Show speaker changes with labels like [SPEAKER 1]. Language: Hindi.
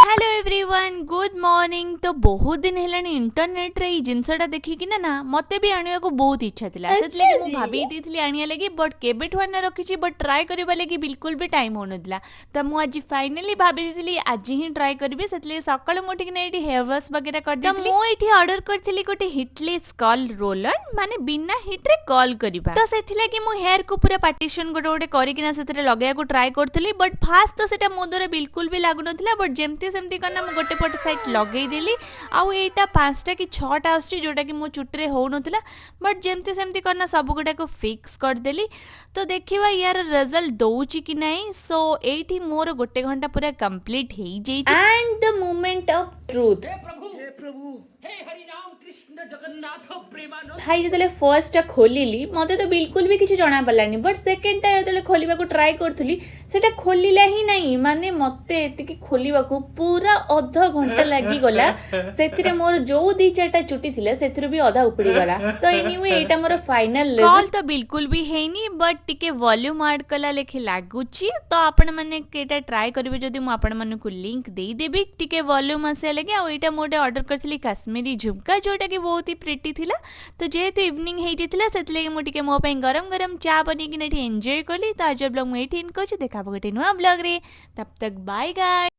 [SPEAKER 1] Hello everyone good morning. तो बहुत दिन हेलानी इंटरनेट रे जिनसटा देखिकी ना मते भी आनिया को बहुत इच्छा थिला से
[SPEAKER 2] अच्छा
[SPEAKER 1] लगी मु
[SPEAKER 2] जी।
[SPEAKER 1] भाबी देथली आनिया लगी बट केबेठु आना रखिची बट ट्राई करबा लगी बिल्कुल भी टाइम होनदिला। त मु आज फाइनली भाबी देथली आज ही ट्राई करबी सेतले सकाळ मोठी कि एठी हेयर वॉश वगैरह कर देथली। मु एठी ऑर्डर करथली गोटे हिटलेस कर्ल रोलर माने बिना हिट रे कर्ल करबा। तो सेथिला कि मु हेयर को पूरा पार्टीशन गोटे गोटे करिकिना सेतरे लगाया को ट्राई करथली बट फास्ट तो सेटा मो द्वारा बिल्कुल भी लागु नथिला बट जेमती सेमती करना मु गोटे पट साइड लगेई देली। आउ एटा 5टा कि 6टा आसची जोटा कि मो चुटरे हो नथिला बट जेमती सेमती करना सब गोटा को फिक्स कर देली। तो देखिबा यार रिजल्ट दउची कि नहीं। सो एठी मोर गोटे घंटा पूरा कंप्लीट हेई जेइची
[SPEAKER 2] and the moment of truth.
[SPEAKER 3] हे प्रभु हे हरि राम कृष्ण जगन्नाथ प्रेमानंद।
[SPEAKER 2] भाई जो फर्स्ट खोलिली मते तो बिल्कुल भी किसी जना पड़लानी बट सेकेंड टा जो खोलिबा को ट्राई करथुली सेटा खोलिला ही नहीं माने मते एतिकी खोलिबा को पूरा आधा घंटा लागी गला। सेथिरे मोर जो 2-4टा चुटी थिले सेथिरे भी आधा उपड़ी गला। तो एनीवे एटा मोर फाइनल
[SPEAKER 1] कॉल तो बिल्कुल भी हैनी बट टिके वॉल्यूम ऐड कला लेखे लागुची। तो आपण माने केटा ट्राई करिवे जदी मु आपण माने को लिंक देई देबी टिके वॉल्यूम आसे लगे। आ एटा मोटे ऑर्डर करथली काश्मीरी झुमका जोटा कि बहुत ही प्रिटी थिला। तो जेहेतु इवनिंग हेई जेतिला सेतले मु टिके मो पे गरम गरम चा बनी कि एठी एन्जॉय करली। तो आज ब्लॉग मु एठी इन करछि देखा गोटे नुवा ब्लॉग रे तब तक बाय गाइस।